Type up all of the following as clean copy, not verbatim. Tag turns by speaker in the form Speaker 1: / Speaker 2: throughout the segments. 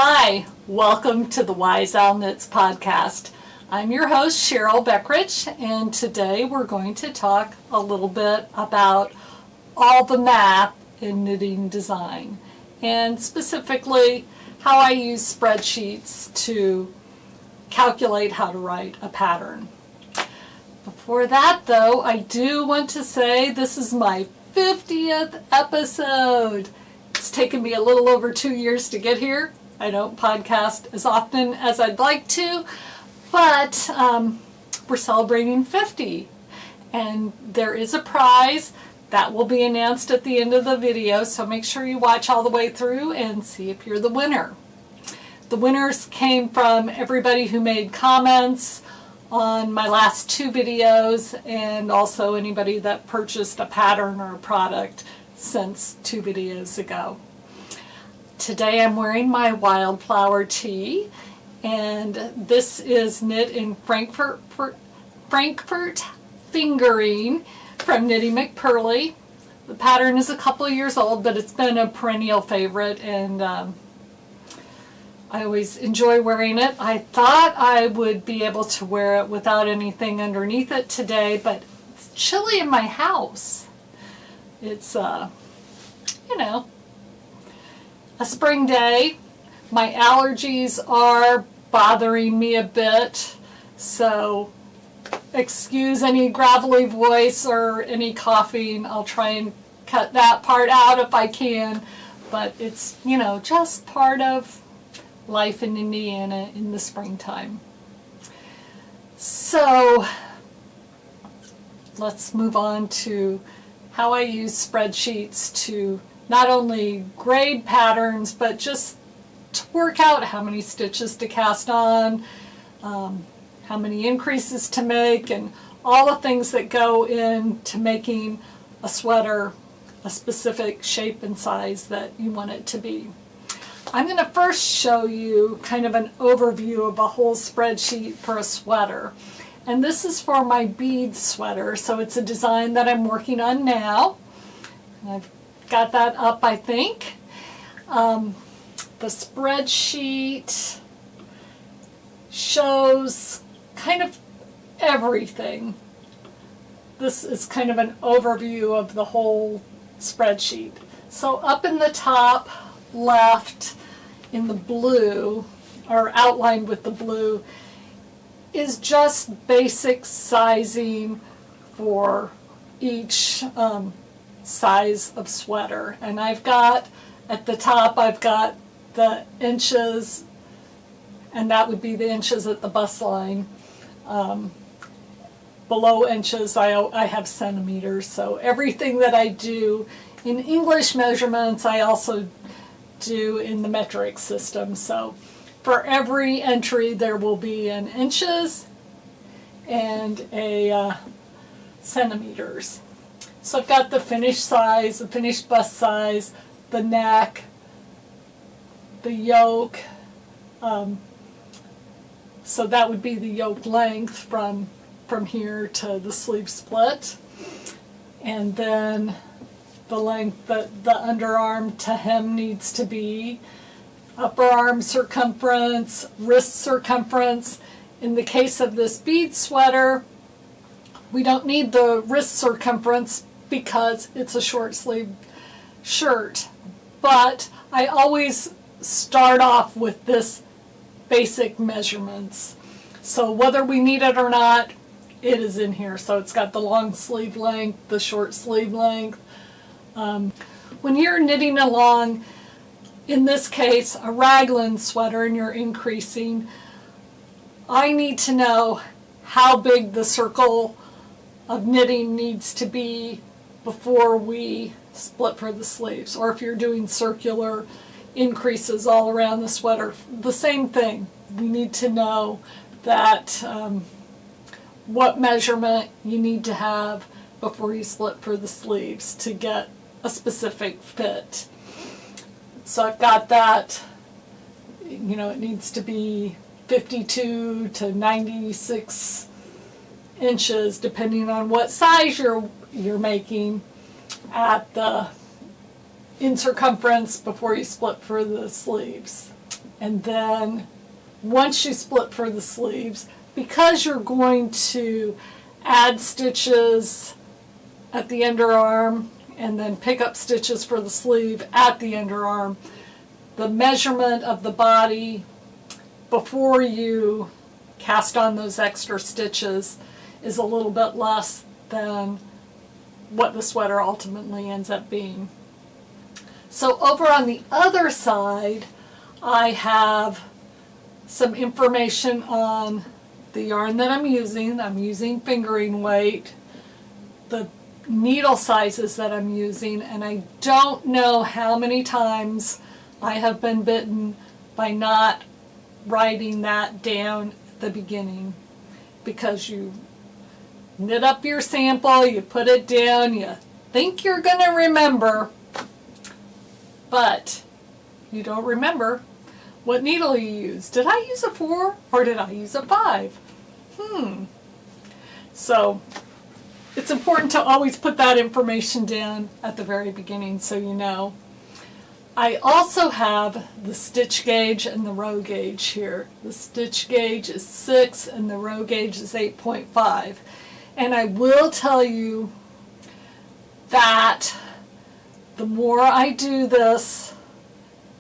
Speaker 1: Hi, welcome to the Wise Owl Knits podcast. I'm your host, Cheryl Beckrich, and today we're going to talk a little bit about all the math in knitting design, and specifically how I use spreadsheets to calculate how to write a pattern. Before that, though, I do want to say this is my 50th episode. It's taken me a little over 2 years to get here. I don't podcast as often as I'd like to, but we're celebrating 50. And there is a prize that will be announced at the end of the video, so make sure you watch all the way through and see if you're the winner. The winners came from everybody who made comments on my last 2 videos, and also anybody that purchased a pattern or a product since 2 videos ago. Today I'm wearing my wildflower tee, and this is knit in Frankfurt fingering from Knitty McPurley. The pattern is a couple of years old, but it's been a perennial favorite, and I always enjoy wearing it. I thought I would be able to wear it without anything underneath it today, but it's chilly in my house. It's, a spring day. My allergies are bothering me a bit, so excuse any gravelly voice or any coughing. I'll try and cut that part out if I can, but it's, just part of life in Indiana in the springtime. So let's move on to how I use spreadsheets to not only grade patterns, but just to work out how many stitches to cast on, how many increases to make, and all the things that go into making a sweater a specific shape and size that you want it to be. I'm going to first show you kind of an overview of a whole spreadsheet for a sweater. And this is for my bead sweater, so it's a design that I'm working on now. I've got that up, I think. The spreadsheet shows kind of everything. This is kind of an overview of the whole spreadsheet. So up in the top left in the blue, or outlined with the blue, is just basic sizing for each size of sweater. And I've got at the top, I've got the inches, and that would be the inches at the bust line. Below inches, I have centimeters. So everything that I do in English measurements, I also do in the metric system. So for every entry, there will be an inches and a centimeters. So I've got the finished size, the finished bust size, the neck, the yoke. So that would be the yoke length from here to the sleeve split. And then the length that the underarm to hem needs to be, upper arm circumference, wrist circumference. In the case of this bead sweater, we don't need the wrist circumference because it's a short sleeve shirt. But I always start off with this basic measurements. So whether we need it or not, it is in here. So it's got the long sleeve length, the short sleeve length. When you're knitting along, in this case, a raglan sweater, and you're increasing, I need to know how big the circle of knitting needs to be before we split for the sleeves. Or if you're doing circular increases all around the sweater, the same thing. We need to know that what measurement you need to have before you split for the sleeves to get a specific fit. So I've got that, it needs to be 52 to 96 inches depending on what size you're making at the in circumference before you split for the sleeves. And then once you split for the sleeves, because you're going to add stitches at the underarm and then pick up stitches for the sleeve at the underarm, the measurement of the body before you cast on those extra stitches is a little bit less than what the sweater ultimately ends up being. So over on the other side, I have some information on the yarn that I'm using. I'm using fingering weight, the needle sizes that I'm using, and I don't know how many times I have been bitten by not writing that down at the beginning, because you knit up your sample, you put it down, you think you're going to remember, but you don't remember what needle you used. Did I use a 4 or did I use a 5? So it's important to always put that information down at the very beginning so you know. I also have the stitch gauge and the row gauge here. The stitch gauge is 6 and the row gauge is 8.5. And I will tell you that the more I do this,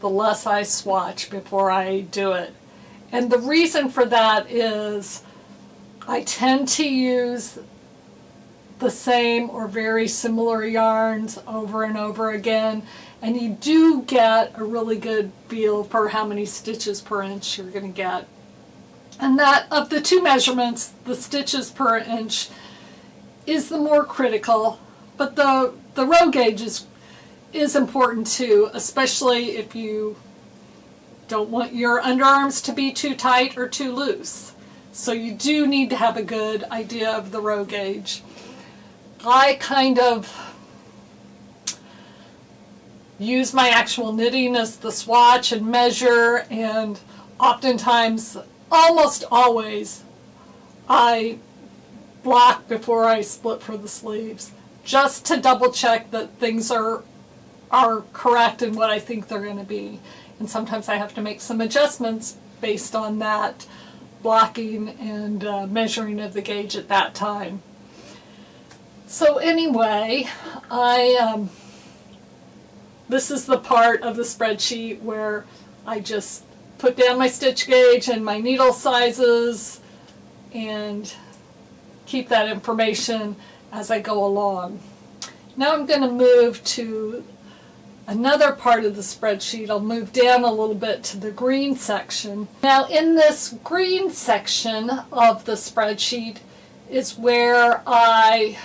Speaker 1: the less I swatch before I do it. And the reason for that is I tend to use the same or very similar yarns over and over again, and you do get a really good feel for how many stitches per inch you're going to get. And that, of the two measurements, the stitches per inch is the more critical, but the row gauge is important too, especially if you don't want your underarms to be too tight or too loose. So you do need to have a good idea of the row gauge. I kind of use my actual knitting as the swatch and measure, and oftentimes, almost always, I block before I split for the sleeves, just to double check that things are correct in what I think they're going to be. And sometimes I have to make some adjustments based on that blocking and measuring of the gauge at that time. So anyway, this is the part of the spreadsheet where I just put down my stitch gauge and my needle sizes and keep that information as I go along. Now I'm going to move to another part of the spreadsheet. I'll move down a little bit to the green section. Now in this green section of the spreadsheet is where I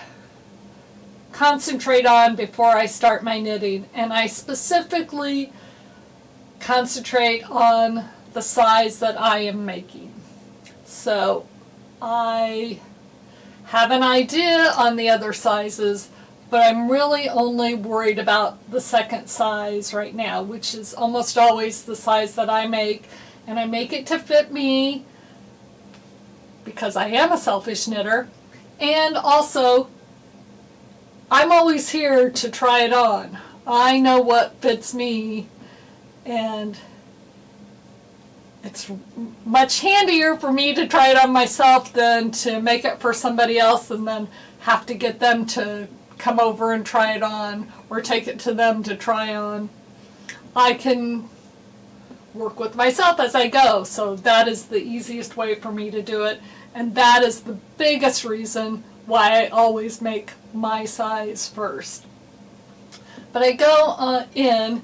Speaker 1: concentrate on before I start my knitting, and I specifically concentrate on the size that I am making. So I have an idea on the other sizes, but I'm really only worried about the second size right now, which is almost always the size that I make, and I make it to fit me because I am a selfish knitter, and also I'm always here to try it on. I know what fits me, and it's much handier for me to try it on myself than to make it for somebody else and then have to get them to come over and try it on or take it to them to try on. I can work with myself as I go, so that is the easiest way for me to do it, and that is the biggest reason why I always make my size first. But I go in,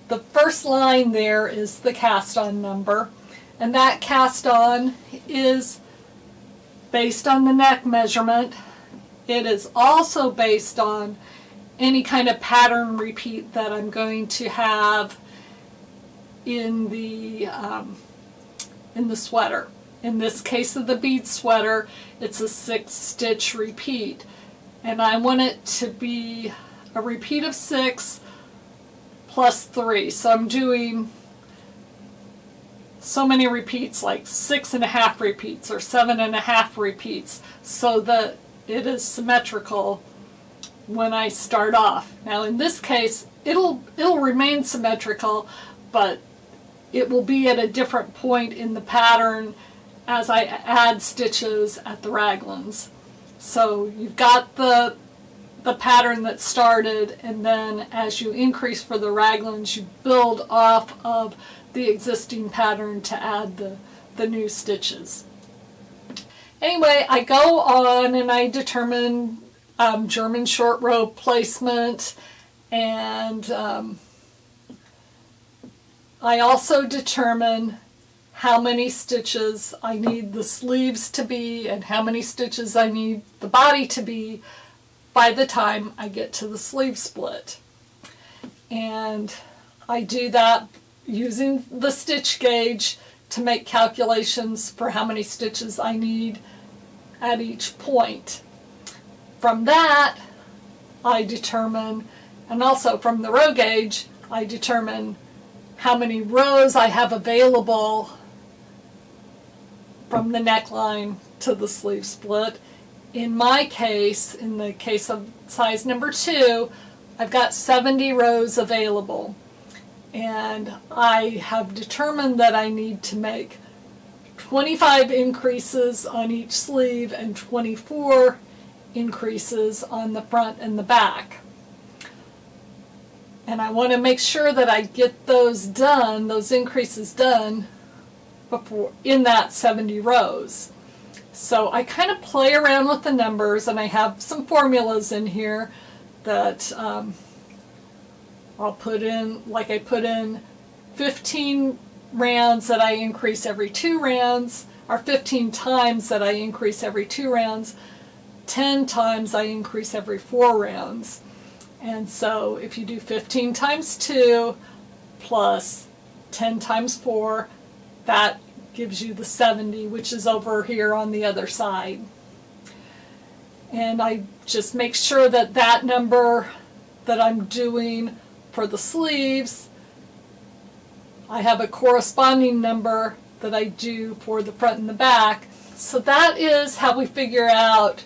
Speaker 1: the first line there is the cast on number, and that cast on is based on the neck measurement. It is also based on any kind of pattern repeat that I'm going to have in the sweater. In this case of the bead sweater, it's a 6-stitch repeat, and I want it to be a repeat of 6 plus 3. So I'm doing so many repeats, like 6.5 repeats or 7.5 repeats, so that it is symmetrical when I start off. Now in this case, it'll remain symmetrical, but it will be at a different point in the pattern as I add stitches at the raglans. So you've got the pattern that started, and then as you increase for the raglans, you build off of the existing pattern to add the new stitches. Anyway, I go on and I determine German short row placement, and I also determine how many stitches I need the sleeves to be and how many stitches I need the body to be by the time I get to the sleeve split. And I do that using the stitch gauge to make calculations for how many stitches I need at each point. From that, I determine, and also from the row gauge, I determine how many rows I have available from the neckline to the sleeve split. In my case, in the case of size number 2, I've got 70 rows available. And I have determined that I need to make 25 increases on each sleeve and 24 increases on the front and the back. And I want to make sure that I get those done, those increases done, before in that 70 rows. So I kind of play around with the numbers, and I have some formulas in here that I'll put in, like I put in 15 rounds that I increase every 2 rounds, or 15 times that I increase every 2 rounds, 10 times I increase every 4 rounds. And so if you do 15 times 2 plus 10 times 4, that gives you the 70, which is over here on the other side. And I just make sure that that number that I'm doing for the sleeves, I have a corresponding number that I do for the front and the back. So that is how we figure out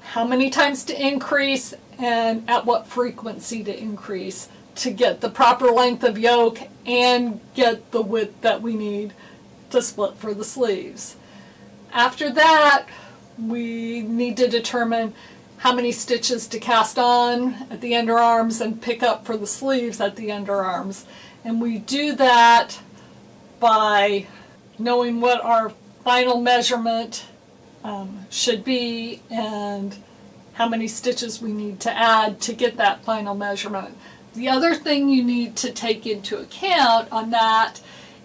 Speaker 1: how many times to increase and at what frequency to increase to get the proper length of yoke and get the width that we need to split for the sleeves. After that, we need to determine how many stitches to cast on at the underarms and pick up for the sleeves at the underarms. And we do that by knowing what our final measurement should be and how many stitches we need to add to get that final measurement. The other thing you need to take into account on that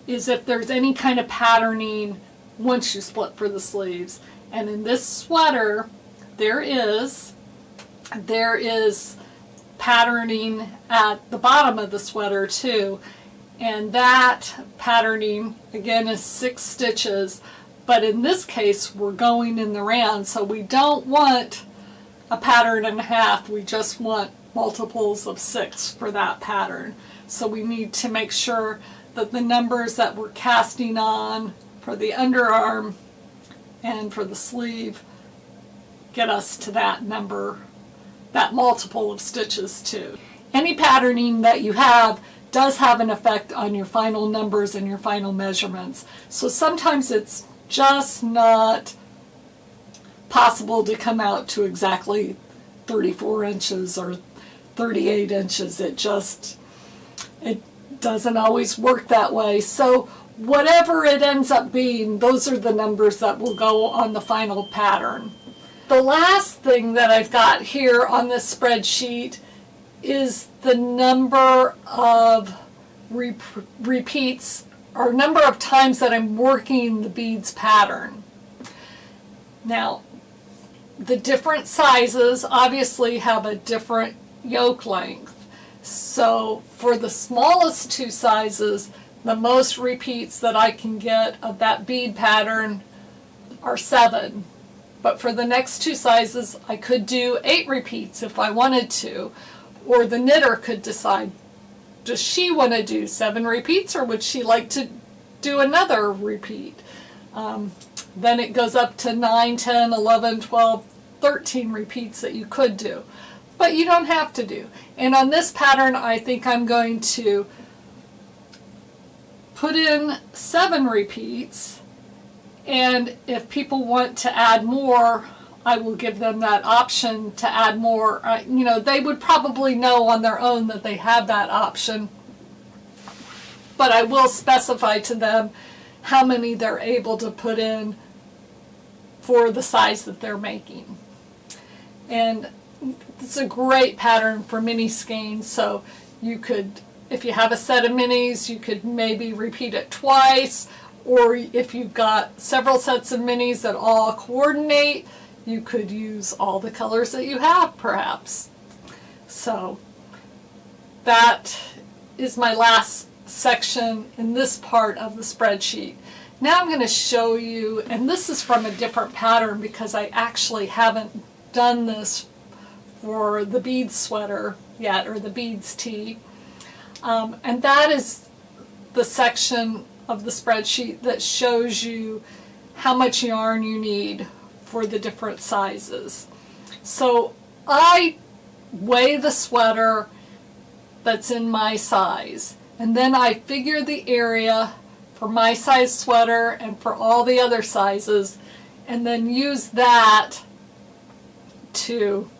Speaker 1: is if there's any kind of patterning once you split for the sleeves. And in this sweater, there is patterning at the bottom of the sweater too. And that patterning, again, is 6 stitches. But in this case, we're going in the round, so we don't want a pattern and a half. We just want multiples of 6 for that pattern. So we need to make sure that the numbers that we're casting on for the underarm and for the sleeve get us to that number, that multiple of stitches too. Any patterning that you have does have an effect on your final numbers and your final measurements. So sometimes it's just not possible to come out to exactly 34 inches or 38 inches. It doesn't always work that way. So whatever it ends up being, those are the numbers that will go on the final pattern. The last thing that I've got here on this spreadsheet is the number of repeats or number of times that I'm working the beads pattern. Now, the different sizes obviously have a different yoke length. So for the smallest 2 sizes, the most repeats that I can get of that bead pattern are 7. But for the next 2 sizes, I could do 8 repeats if I wanted to. Or the knitter could decide, does she want to do 7 repeats or would she like to do another repeat? Then it goes up to 9, 10, 11, 12, 13 repeats that you could do. But you don't have to do. And on this pattern, I think I'm going to put in 7 repeats, and if people want to add more, I will give them that option to add more. You know, they would probably know on their own that they have that option, but I will specify to them how many they're able to put in for the size that they're making. And it's a great pattern for mini skeins, so you could, if you have a set of minis, you could maybe repeat it twice, or if you've got several sets of minis that all coordinate, you could use all the colors that you have, perhaps. So that is my last section in this part of the spreadsheet. Now I'm going to show you, and this is from a different pattern because I actually haven't done this for the beads sweater yet, or the beads tee. And that is the section of the spreadsheet that shows you how much yarn you need for the different sizes. So I weigh the sweater that's in my size, and then I figure the area for my size sweater and for all the other sizes, and then use that to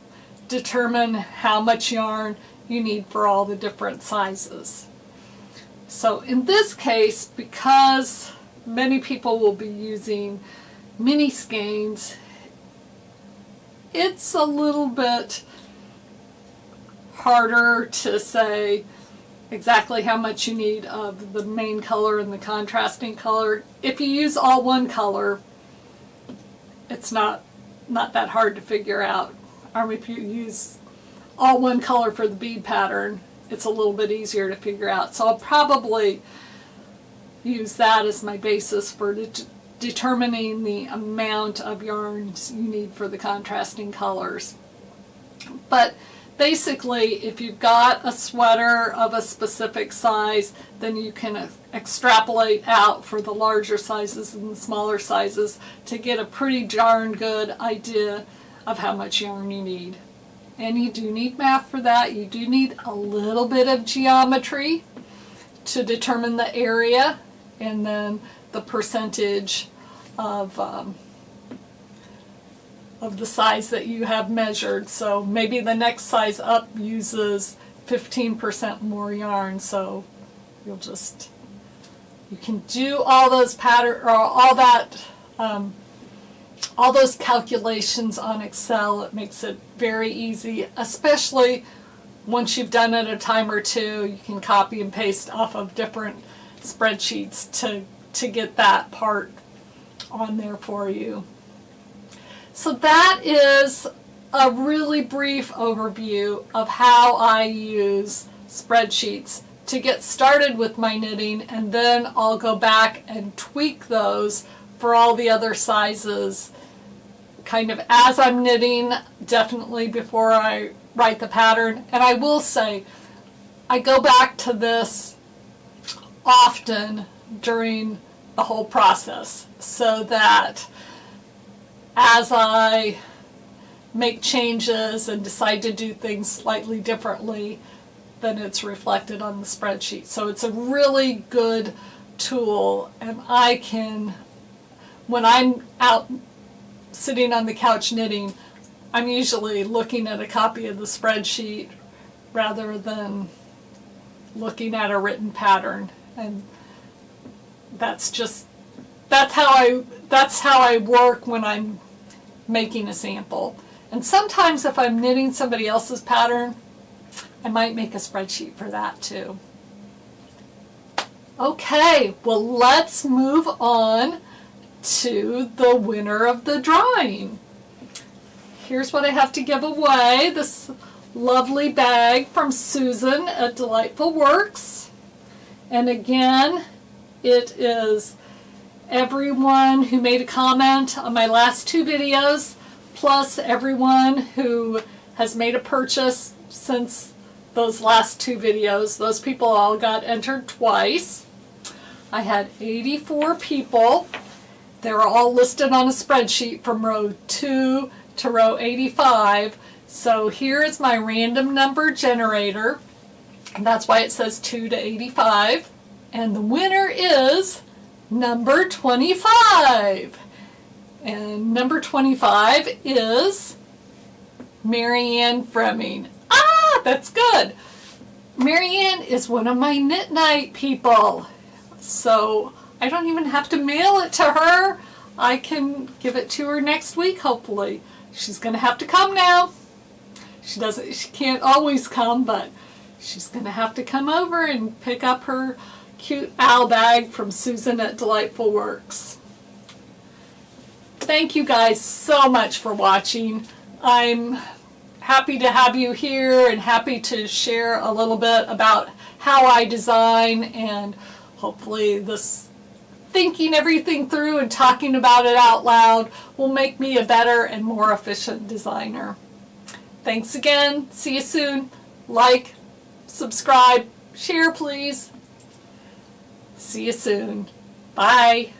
Speaker 1: determine how much yarn you need for all the different sizes. So in this case, because many people will be using mini skeins, it's a little bit harder to say exactly how much you need of the main color and the contrasting color. If you use all one color, it's not that hard to figure out. Or if you use all one color for the bead pattern, it's a little bit easier to figure out. So I'll probably use that as my basis for determining the amount of yarns you need for the contrasting colors. But basically, if you've got a sweater of a specific size, then you can extrapolate out for the larger sizes and the smaller sizes to get a pretty darn good idea of how much yarn you need. And you do need math for that. You do need a little bit of geometry to determine the area, and then the percentage of the size that you have measured. So maybe the next size up uses 15% more yarn, so you can do all those pattern, or all those calculations on Excel. It makes it very easy, especially once you've done it a time or two. You can copy and paste off of different spreadsheets to get that part on there for you. So that is a really brief overview of how I use spreadsheets to get started with my knitting, and then I'll go back and tweak those for all the other sizes kind of as I'm knitting, definitely before I write the pattern. And I will say, I go back to this often during the whole process, so that as I make changes and decide to do things slightly differently, then it's reflected on the spreadsheet. So it's a really good tool, and I can, when I'm out sitting on the couch knitting, I'm usually looking at a copy of the spreadsheet rather than looking at a written pattern. And that's how I work when I'm making a sample. And sometimes if I'm knitting somebody else's pattern, I might make a spreadsheet for that too. Okay, well, let's move on to the winner of the drawing. Here's what I have to give away. This lovely bag from Susan at Delightful Works. And again, it is everyone who made a comment on my last 2 videos, plus everyone who has made a purchase since those last 2 videos. Those people all got entered twice. I had 84 people. They're all listed on a spreadsheet from row 2 to row 85. So here is my random number generator, and that's why it says 2 to 85. And the winner is number 25. And number 25 is Marianne Fremming. Ah, that's good. Marianne is one of my knit night people. So I don't even have to mail it to her. I can give it to her next week, hopefully. She's going to have to come now. She can't always come, but she's going to have to come over and pick up her cute owl bag from Susan at Delightful Works. Thank you guys so much for watching. I'm happy to have you here and happy to share a little bit about how I design, and hopefully this thinking everything through and talking about it out loud will make me a better and more efficient designer. Thanks again. See you soon. Like, subscribe, share please. See you soon. Bye.